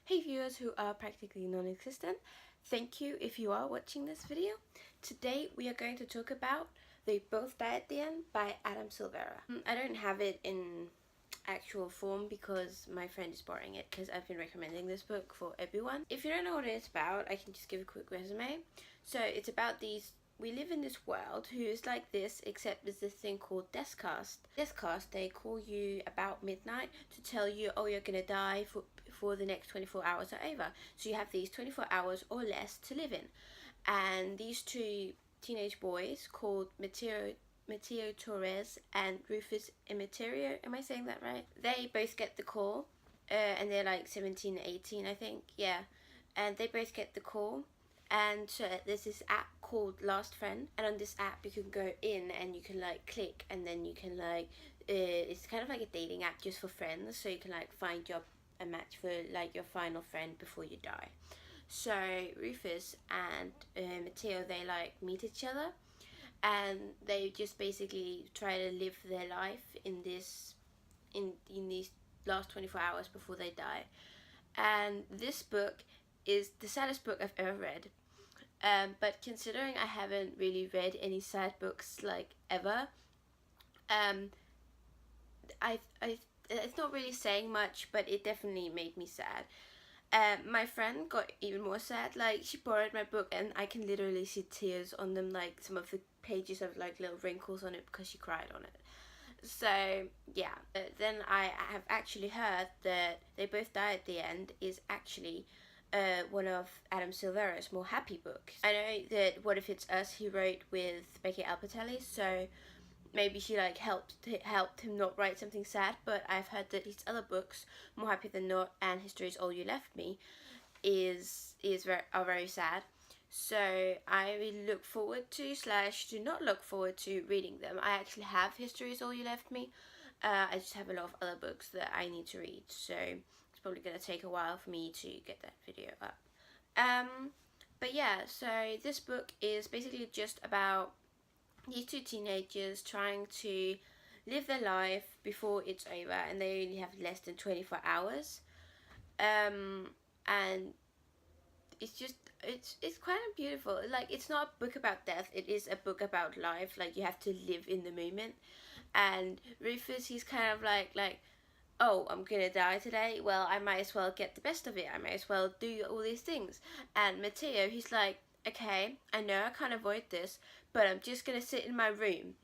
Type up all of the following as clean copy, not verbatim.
Hey viewers who are practically non-existent, thank you if you are watching this video. Today we are going to talk about They Both Die at the End by Adam Silvera. I don't have it in actual form because my friend is borrowing it because I've been recommending this book for everyone. If you don't know what it's about, I can just give a quick resume. So it's about we live in this world who is like this, except there's this thing called Deathcast. Deathcast, they call you about midnight to tell you, oh, you're gonna die before the next 24 hours are over. So you have these 24 hours or less to live in. And these two teenage boys called Mateo Torres and Rufus Emeterio, am I saying that right? They both get the call, and they're like 17, 18, I think, yeah. And they both get the call, and so there's this app called Last Friend, and on this app you can go in and you can like click, and then you can like, it's kind of like a dating app just for friends, so you can like find a match for like your final friend before you die. So Rufus and Mateo, they like meet each other, and they just basically try to live their life in these last 24 hours before they die. And this book is the saddest book I've ever read. But considering I haven't really read any sad books like ever, it's not really saying much, but it definitely made me sad. My friend got even more sad. Like, she borrowed my book and I can literally see tears on them, like some of the pages have like little wrinkles on it because she cried on it. So yeah, then I have actually heard that They Both Die at the End is actually one of Adam Silvera's more happy books. I know that What If It's Us he wrote with Becky Albertalli, so maybe she like helped him not write something sad, but I've heard that his other books, More Happy Than Not and History Is All You Left Me, are very sad. So I really look forward to / do not look forward to reading them. I actually have History Is All You Left Me. I just have a lot of other books that I need to read, so it's probably going to take a while for me to get that video up. But yeah, so this book is basically just about these two teenagers trying to live their life before it's over, and they only have less than 24 hours. And it's kind of beautiful. Like, it's not a book about death, it is a book about life. Like, you have to live in the moment. And Rufus, he's kind of like, oh, I'm gonna die today, well, I might as well get the best of it, I might as well do all these things. And Mateo, he's like, okay, I know I can't avoid this, but I'm just gonna sit in my room,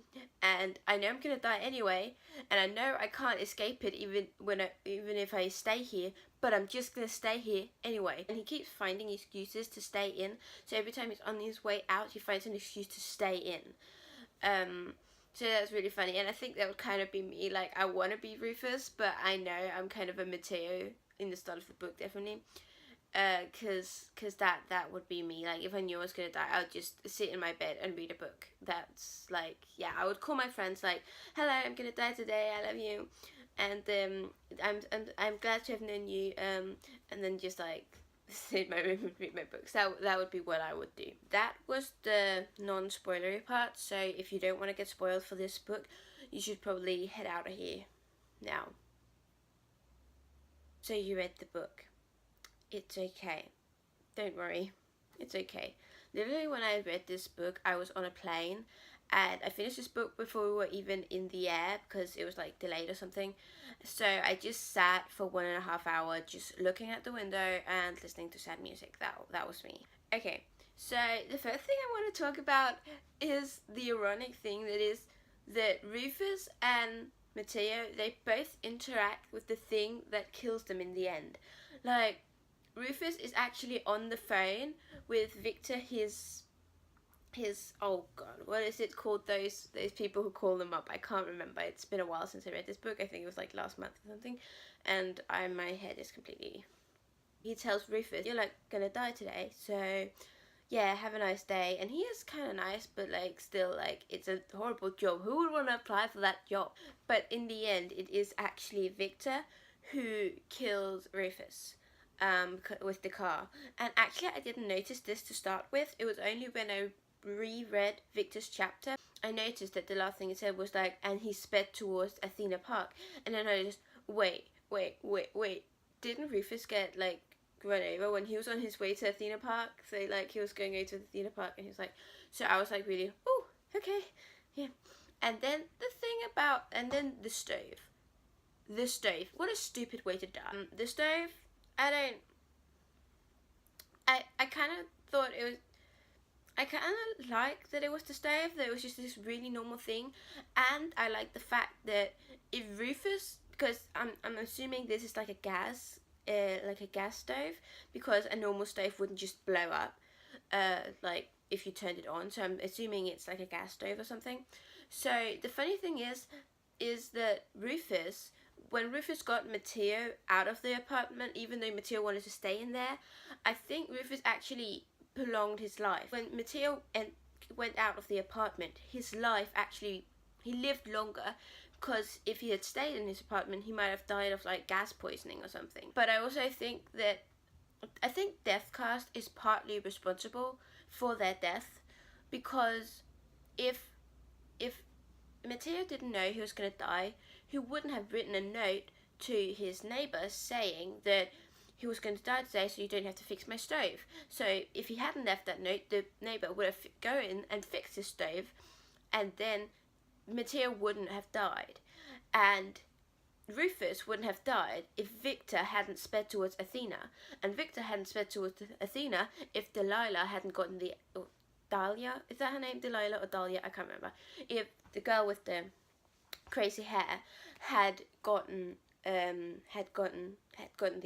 and I know I'm gonna die anyway, and I know I can't escape it even if I stay here, but I'm just gonna stay here anyway. And he keeps finding excuses to stay in, so every time he's on his way out, he finds an excuse to stay in. So that's really funny, and I think that would kind of be me. Like, I want to be Rufus, but I know I'm kind of a Mateo in the start of the book, definitely. Cause that would be me. Like, if I knew I was gonna die, I would just sit in my bed and read a book. That's like, yeah, I would call my friends like, hello, I'm gonna die today, I love you, and I'm glad to have known you, and then just like sit in my room and read my books. That would be what I would do. That was the non-spoilery part, so if you don't want to get spoiled for this book, you should probably head out of here now. So you read the book. It's okay. Don't worry. It's okay. Literally, when I read this book, I was on a plane, and I finished this book before we were even in the air because it was like delayed or something. So I just sat for 1.5 hours just looking at the window and listening to sad music. That was me. Okay, so the first thing I want to talk about is the ironic thing that Rufus and Mateo, they both interact with the thing that kills them in the end. Like, Rufus is actually on the phone with Victor, his oh god, what is it called, those people who call them up? I can't remember. It's been a while since I read this book. I think it was like last month or something, and my head is completely. He tells Rufus, you're like gonna die today, so yeah, have a nice day. And he is kind of nice, but like still, like, it's a horrible job. Who would want to apply for that job? But in the end, it is actually Victor who kills Rufus with the car. And actually, I didn't notice this to start with. It was only when I reread Victor's chapter I noticed that the last thing it said was like, and he sped towards Athena Park. And then I just, wait, didn't Rufus get like run over when he was on his way to Athena Park. So like he was going over to the Athena Park, and he was like, so I was like really, oh, okay, yeah. And then the stove. The stove. What a stupid way to die. The stove. I kind of thought it was. I kind of like that it was the stove. That it was just this really normal thing, and I like the fact that if Rufus, because I'm assuming this is like a gas stove, because a normal stove wouldn't just blow up, like if you turned it on. So I'm assuming it's like a gas stove or something. So the funny thing is that Rufus, when Rufus got Matteo out of the apartment, even though Matteo wanted to stay in there, I think Rufus actually prolonged his life. When Matteo went out of the apartment, his life actually, he lived longer, because if he had stayed in his apartment, he might have died of like gas poisoning or something. But I also think that, I think Deathcast is partly responsible for their death, because if Matteo didn't know he was going to die, he wouldn't have written a note to his neighbor saying that he was going to die today, so you don't have to fix my stove. So if he hadn't left that note, the neighbor would have gone and fixed his stove, and then Matteo wouldn't have died. And Rufus wouldn't have died if Victor hadn't sped towards Athena, and Victor hadn't sped towards Athena if Delilah hadn't gotten the... Dahlia? Is that her name? Delilah or Dahlia? I can't remember. If the girl with the crazy hair had gotten the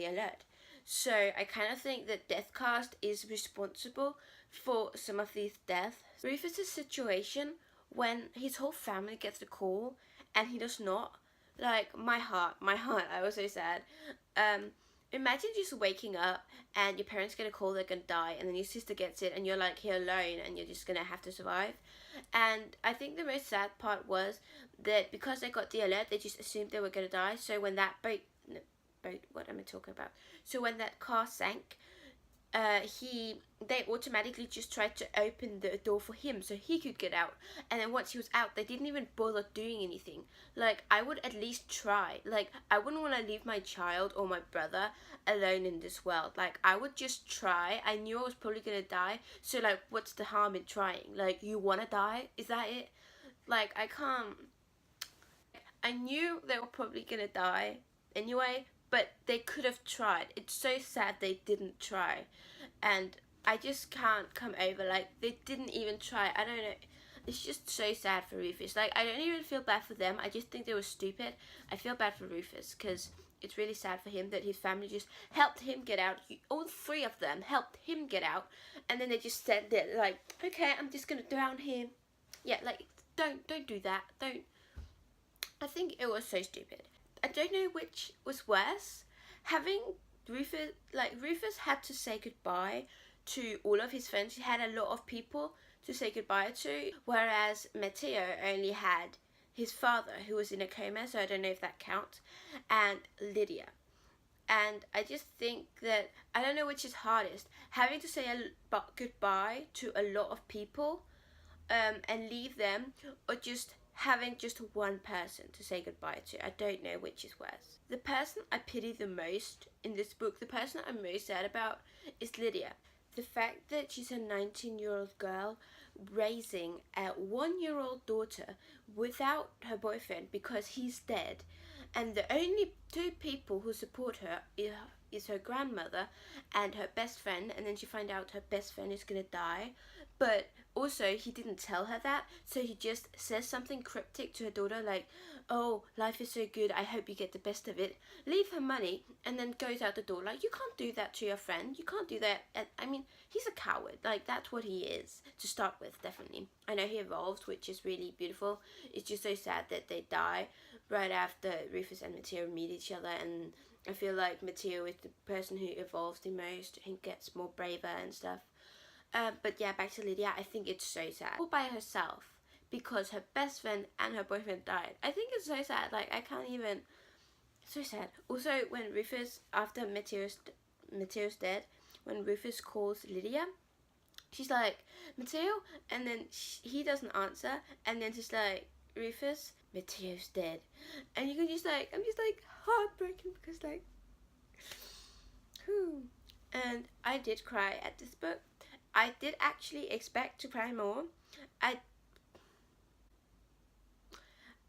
alert. So I kind of think that Deathcast is responsible for some of these deaths. Rufus's situation when his whole family gets the call and he does not, like, my heart, I was so sad. Imagine just waking up and your parents get a call, they're gonna die, and then your sister gets it and you're like here alone and you're just gonna have to survive. And I think the most sad part was that because they got the alert, they just assumed they were gonna die. So when that what am I talking about? So when that car sank, they automatically just tried to open the door for him so he could get out. And then once he was out, they didn't even bother doing anything. Like, I would at least try. Like, I wouldn't want to leave my child or my brother alone in this world. Like, I would just try. I knew I was probably gonna die, so like, what's the harm in trying? Like, you want to die? Is that it? Like, I can't. I knew they were probably gonna die anyway, but they could have tried. It's so sad they didn't try. And I just can't come over, like, they didn't even try. I don't know. It's just so sad for Rufus. Like, I don't even feel bad for them. I just think they were stupid. I feel bad for Rufus, because it's really sad for him that his family just helped him get out. All three of them helped him get out. And then they just said that, like, okay, I'm just going to drown him. Yeah, like, don't do that. Don't. I think it was so stupid. I don't know which was worse. Having Rufus had to say goodbye to all of his friends. He had a lot of people to say goodbye to, whereas Matteo only had his father, who was in a coma, so I don't know if that counts, and Lydia. And I just think that, I don't know which is hardest, having to say goodbye to a lot of people and leave them, or just having just one person to say goodbye to. I don't know which is worse. The person I pity the most in this book, the person I'm most sad about, is Lydia. The fact that she's a 19-year-old girl raising a 1-year-old daughter without her boyfriend because he's dead, and the only two people who support her is her grandmother and her best friend, and then she finds out her best friend is gonna die. But also, he didn't tell her that, so he just says something cryptic to her daughter, like, oh, life is so good, I hope you get the best of it, leave her money, and then goes out the door. Like, you can't do that to your friend, you can't do that. And, I mean, he's a coward, like, that's what he is, to start with, definitely. I know he evolved, which is really beautiful. It's just so sad that they die right after Rufus and Matteo meet each other, and I feel like Matteo is the person who evolves the most and gets more braver and stuff. But yeah, back to Lydia. I think it's so sad. All by herself because her best friend and her boyfriend died. I think it's so sad. Like, I can't even. So sad. Also, when Rufus, after Matteo's dead, when Rufus calls Lydia, she's like, Matteo, and then he doesn't answer, and then she's like, Rufus, Matteo's dead, and you can just like, I'm just like heartbroken because like, whew. And I did cry at this book. I did actually expect to cry more. I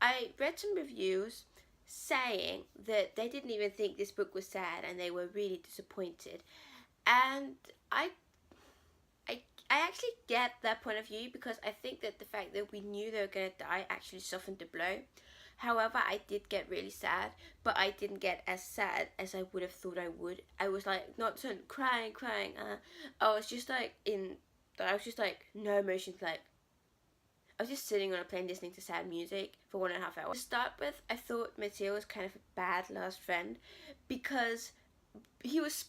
I read some reviews saying that they didn't even think this book was sad and they were really disappointed. And I I I actually get that point of view, because I think that the fact that we knew they were gonna die actually softened the blow. However, I did get really sad, but I didn't get as sad as I would have thought I would. I was like not so crying. I was just like I was just like no emotions. Like I was just sitting on a plane listening to sad music for 1.5 hours. To start with, I thought Matteo was kind of a bad last friend, because he was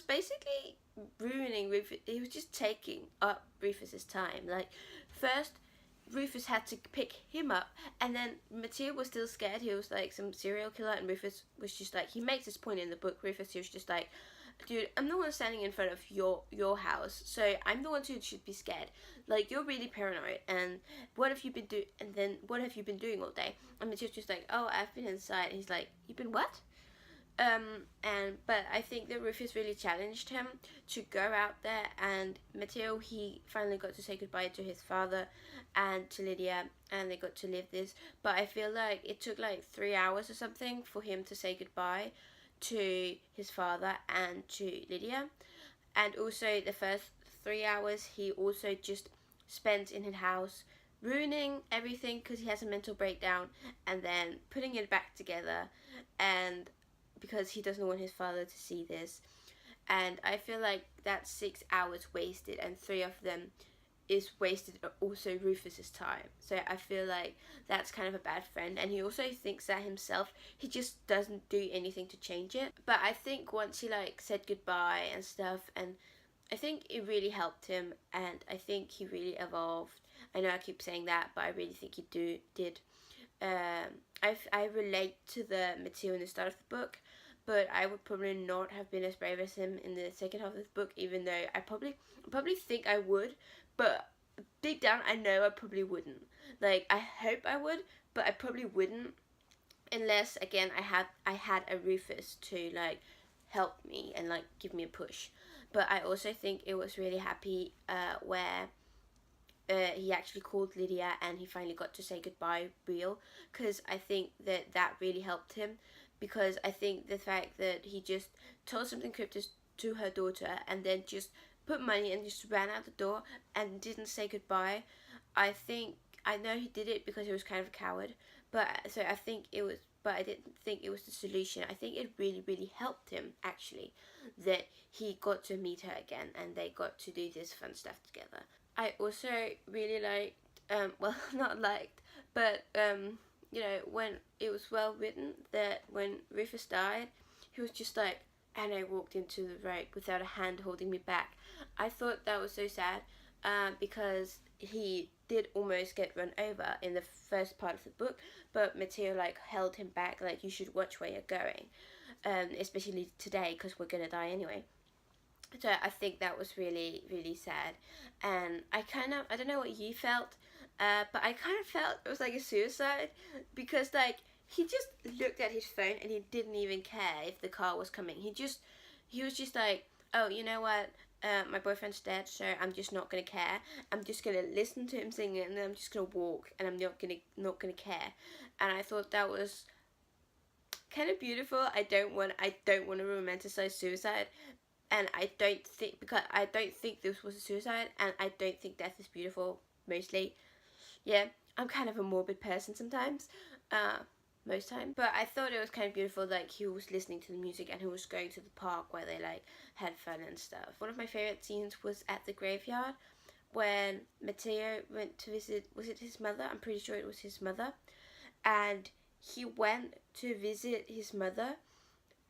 basically ruining Rufus. He was just taking up Rufus's time. Like first, Rufus had to pick him up, and then Matteo was still scared. He was like some serial killer, and Rufus was just like, he makes this point in the book. Rufus, he was just like, dude, I'm the one standing in front of your house, so I'm the one who should be scared. Like, you're really paranoid, and what have you been doing? And then what have you been doing all day? And Matteo's just like, oh, I've been inside. And he's like, you've been what? But I think that Rufus really challenged him to go out there, and Matteo, he finally got to say goodbye to his father and to Lydia, and they got to live this. But I feel like it took like 3 hours or something for him to say goodbye to his father and to Lydia. And also the first 3 hours he also just spent in his house ruining everything because he has a mental breakdown, and then putting it back together, and because he doesn't want his father to see this. And I feel like that's 6 hours wasted, and 3 of them is wasted also Rufus's time. So I feel like that's kind of a bad friend, and he also thinks that himself. He just doesn't do anything to change it. But I think once he like said goodbye and stuff, and I think it really helped him, and I think he really evolved. I know I keep saying that, but I really think he did. I relate to the Matteo in the start of the book, but I would probably not have been as brave as him in the second half of the book, even though I probably think I would, but deep down I know I probably wouldn't. Like, I hope I would, but I probably wouldn't, unless again I had a Rufus to like help me and like give me a push. But I also think it was really happy where he actually called Lydia and he finally got to say goodbye real, because I think that really helped him, because I think the fact that he just told something cryptic to her daughter and then just put money and just ran out the door and didn't say goodbye. I know he did it because he was kind of a coward, but so I think it was, but I didn't think it was the solution. I think it really helped him actually, that he got to meet her again and they got to do this fun stuff together. I also really liked, well, not liked, but you know, when it was well written that when Rufus died, he was just like, and I walked into the road without a hand holding me back. I thought that was so sad, because he did almost get run over in the first part of the book, but Matteo like held him back, like, you should watch where you're going, especially today because we're gonna die anyway. So I think that was really sad, and I don't know what you felt, but I kind of felt it was like a suicide, because like he just looked at his phone and he didn't even care if the car was coming. He was just like, oh, you know what, my boyfriend's dead, so I'm just not gonna care. I'm just gonna listen to him singing, and then I'm just gonna walk, and I'm not gonna care. And I thought that was kind of beautiful. I don't want to romanticize suicide, and I don't think this was a suicide, and I don't think death is beautiful, mostly. Yeah, I'm kind of a morbid person sometimes, most times. But I thought it was kind of beautiful, like he was listening to the music and he was going to the park where they like had fun and stuff. One of my favorite scenes was at the graveyard when Matteo went to visit, was it his mother? I'm pretty sure it was his mother. And he went to visit his mother,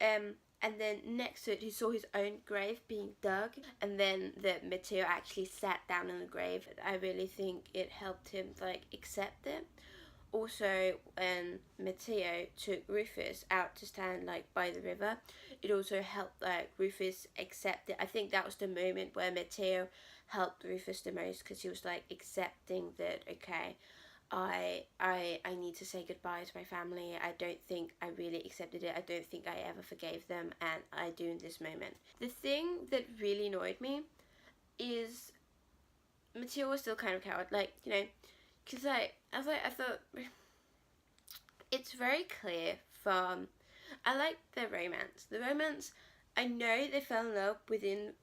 and then next to it he saw his own grave being dug, and then that Matteo actually sat down in the grave. I really think it helped him like accept it. Also, when Matteo took Rufus out to stand like by the river, it also helped like Rufus accept it. I think that was the moment where Matteo helped Rufus the most, because he was like accepting that, okay, I need to say goodbye to my family. I don't think I really accepted it. I don't think I ever forgave them, and I do in this moment. The thing that really annoyed me is Matilda was still kind of a coward, like, you know, because I thought it's very clear from, I like their romance. The romance, I know they fell in love within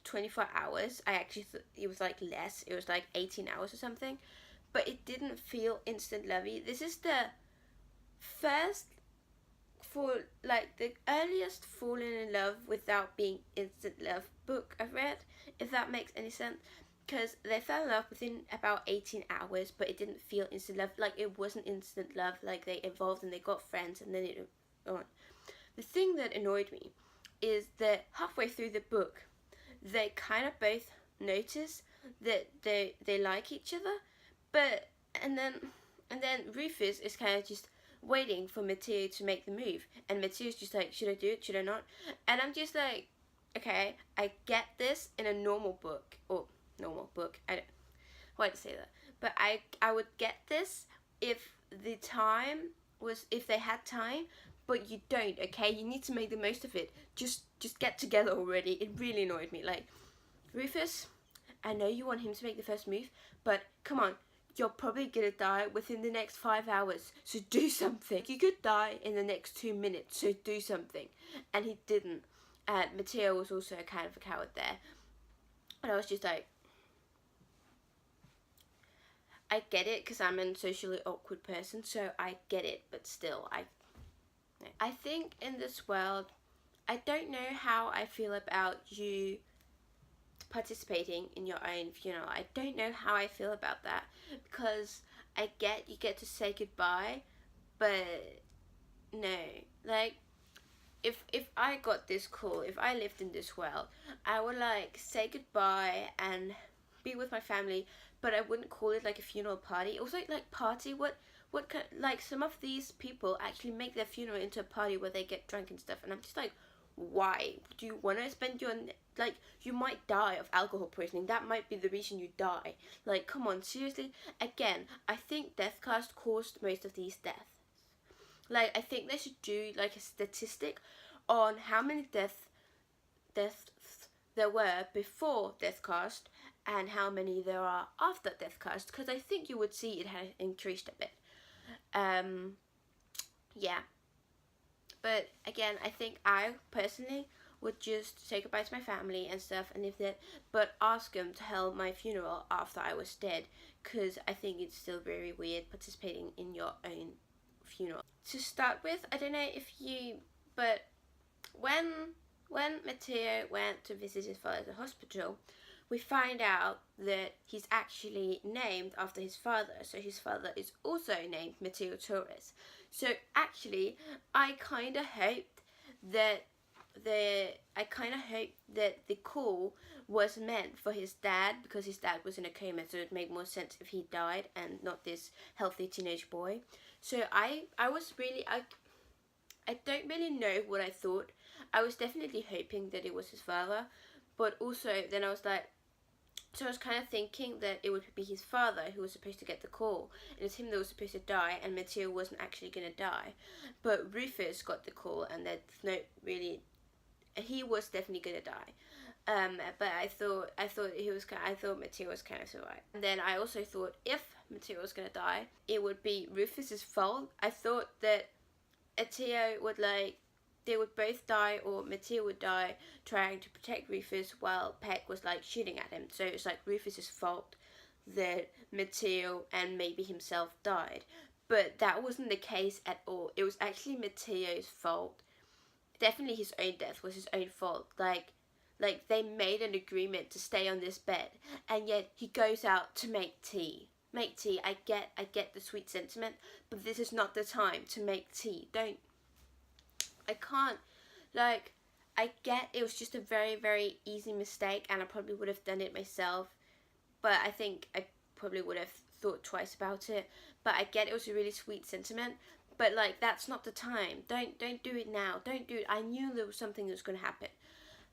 24 hours. I actually thought it was like less. It was like 18 hours or something. But it didn't feel instant lovey. This is the first like the earliest falling in love without being instant love book I've read, if that makes any sense. Because they fell in love within about 18 hours, but it didn't feel instant love. Like, it wasn't instant love. Like, they evolved and they got friends, and then it on. The thing that annoyed me is that halfway through the book, they kind of both notice that they like each other, but and then Rufus is kind of just waiting for Matteo to make the move, and Matteo's just like, should I do it, should I not? And I'm just like, okay, I get this in a normal book, or normal book, I don't, why to say that, but I would get this if the time was, if they had time, but you don't, okay? You need to make the most of it. Just get together already. It really annoyed me. Like, Rufus, I know you want him to make the first move, but come on, you're probably gonna die within the next 5 hours, so do something. You could die in the next 2 minutes, so do something. And he didn't. And Matteo was also kind of a coward there. And I was just like, I get it, because I'm a socially awkward person, so I get it, but still, I think in this world, I don't know how I feel about you participating in your own funeral. I don't know how I feel about that, because I get you get to say goodbye, but no, like, if I got this call, if I lived in this world, I would like say goodbye and be with my family, but I wouldn't call it like a funeral party. It was like party. What kind, like, some of these people actually make their funeral into a party where they get drunk and stuff, and I'm just like, why do you want to spend your, like, you might die of alcohol poisoning. That might be the reason you die. Like, come on, seriously. Again, I think Deathcast caused most of these deaths. Like, I think they should do like a statistic on how many deaths there were before Deathcast and how many there are after Deathcast, because I think you would see it had increased a bit. Yeah. But again, I think I personally would just say goodbye to my family and stuff, and if that, but ask them to hold my funeral after I was dead, because I think it's still very weird participating in your own funeral. To start with, I don't know if you, but when Matteo went to visit his father at the hospital, we find out that he's actually named after his father. So his father is also named Matteo Torres. So actually, I kind of hoped that the call was meant for his dad, because his dad was in a coma, so it'd make more sense if he died and not this healthy teenage boy. So I was really, I don't really know what I thought. I was definitely hoping that it was his father, but also then I was like, so I was kind of thinking that it would be his father who was supposed to get the call, and it's him that was supposed to die, and Matteo wasn't actually going to die. But Rufus got the call, and that's no really, he was definitely going to die. But I thought Matteo was kind of survived. And then I also thought if Matteo was going to die, it would be Rufus's fault. I thought that Matteo would they would both die, or Matteo would die trying to protect Rufus while Peck was like shooting at him. So it's like Rufus's fault that Matteo and maybe himself died. But that wasn't the case at all. It was actually Matteo's fault. Definitely his own death was his own fault. Like they made an agreement to stay on this bed, and yet he goes out to make tea. Make tea. I get the sweet sentiment, but this is not the time to make tea. I can't, like, I get it was just a very, very easy mistake, and I probably would have done it myself, but I think I probably would have thought twice about it. But I get it was a really sweet sentiment, but like, that's not the time. Don't do it now. Don't do it. I knew there was something that was going to happen.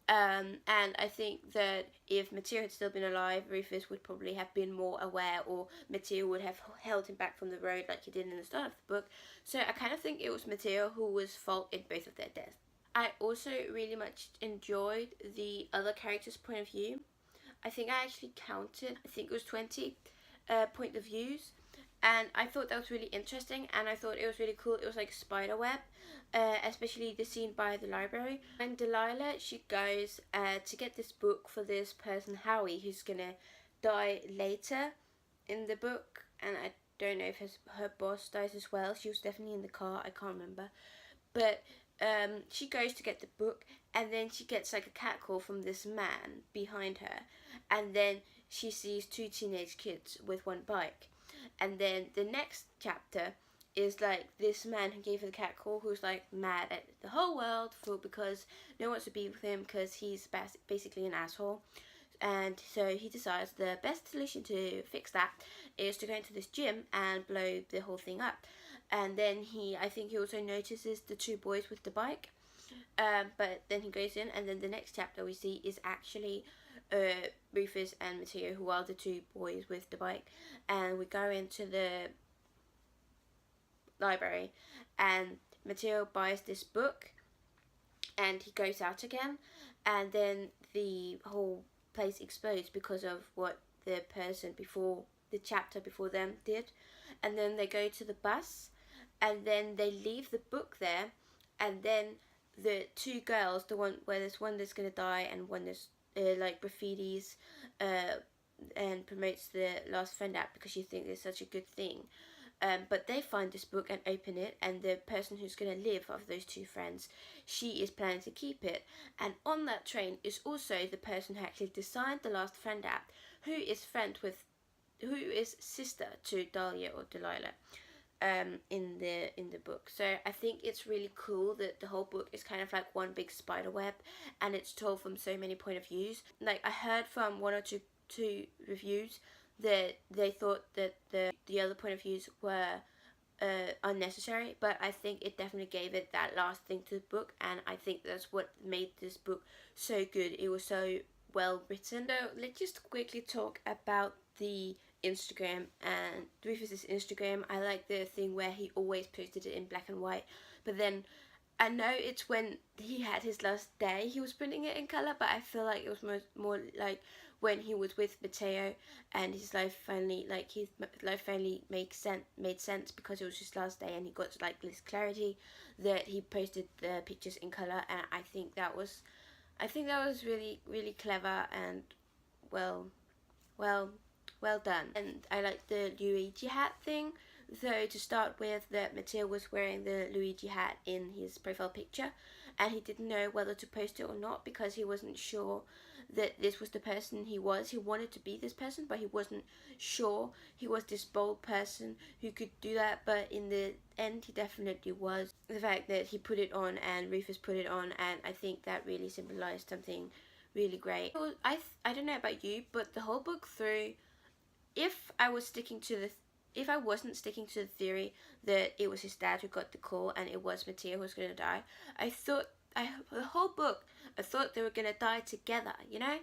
And I think that if Mateo had still been alive, Rufus would probably have been more aware, or Mateo would have held him back from the road like he did in the start of the book. So I kind of think it was Mateo who was fault in both of their deaths. I also really much enjoyed the other character's point of view. I think I actually counted, I think it was 20 point of views, and I thought that was really interesting, and I thought it was really cool. It was like a spider web, especially the scene by the library. And Delilah, she goes to get this book for this person, Howie, who's gonna die later in the book, and I don't know if her boss dies as well. She was definitely in the car, I can't remember. But she goes to get the book, and then she gets like a catcall from this man behind her, and then she sees two teenage kids with one bike. And then the next chapter is like this man who gave her the catcall, who's like mad at the whole world because no one wants to be with him because he's basically an asshole. And so he decides the best solution to fix that is to go into this gym and blow the whole thing up. And then I think he also notices the two boys with the bike. But then he goes in, and then the next chapter we see is actually Rufus and Mateo, who are the two boys with the bike. And we go into the library, and Mateo buys this book, and he goes out again, and then the whole place explodes because of what the person before the chapter before them did. And then they go to the bus, and then they leave the book there, and then the two girls, the one where there's one that's gonna die and one that's like graffitis and promotes the Last Friend app because she thinks it's such a good thing. But they find this book and open it, and the person who's going to live of those two friends, she is planning to keep it. And on that train is also the person who actually designed the Last Friend app, who is sister to Dahlia or Delilah. In the book. So I think it's really cool that the whole book is kind of like one big spider web, and it's told from so many point of views. Like I heard from one or two reviews that they thought that the other point of views were unnecessary, but I think it definitely gave it that last thing to the book, and I think that's what made this book so good. It was so well written. So let's just quickly talk about the Instagram and Rufus's Instagram. I like the thing where he always posted it in black and white, but then I know it's when he had his last day he was putting it in color, but I feel like it was more like when he was with Mateo and his life finally made sense because it was his last day and he got like this clarity that he posted the pictures in color. And I think that was really, really clever and well done. And I like the Luigi hat thing. So to start with, that Mateo was wearing the Luigi hat in his profile picture, and he didn't know whether to post it or not because he wasn't sure that this was the person he was. He wanted to be this person, but he wasn't sure he was this bold person who could do that. But in the end, he definitely was. The fact that he put it on and Rufus put it on, and I think that really symbolized something really great. I don't know about you, but the whole book through, if I wasn't sticking to the theory that it was his dad who got the call and it was Mateo who was going to die, the whole book, I thought they were going to die together, you know?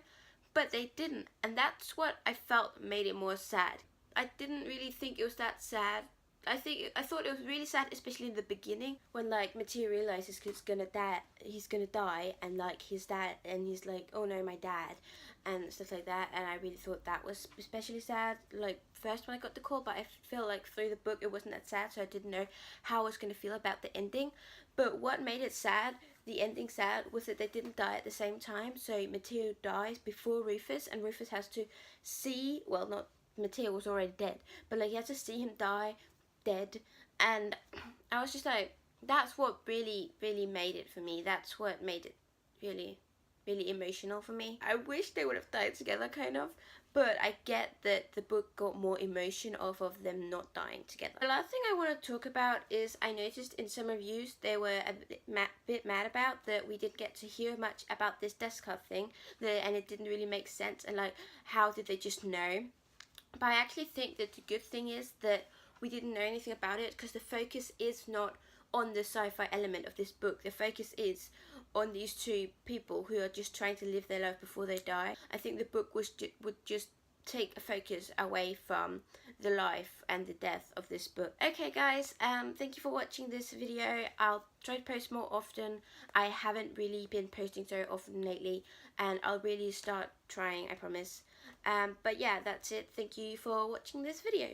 But they didn't, and that's what I felt made it more sad. I didn't really think it was that sad. I thought it was really sad, especially in the beginning when like Mateo realizes he's gonna die, and like his dad, and he's like, oh no, my dad, and stuff like that. And I really thought that was especially sad, like first when I got the call, but I feel like through the book it wasn't that sad, so I didn't know how I was gonna feel about the ending. But what made it sad, the ending sad, was that they didn't die at the same time. So Mateo dies before Rufus, and Rufus has to see, well, not Mateo was already dead, but like he has to see him die dead. And I was just like, that's what really, really made it for me. That's what made it really, really emotional for me. I wish they would have died together, kind of, but I get that the book got more emotion off of them not dying together. The last thing I want to talk about is I noticed in some reviews they were a bit mad about that we didn't get to hear much about this desk card thing, and it didn't really make sense, and like, how did they just know? But I actually think that the good thing is that we didn't know anything about it because the focus is not on the sci-fi element of this book. The focus is on these two people who are just trying to live their life before they die. I think the book would just take a focus away from the life and the death of this book. Okay guys, thank you for watching this video. I'll try to post more often. I haven't really been posting so often lately, and I'll really start trying, I promise. But yeah, that's it. Thank you for watching this video.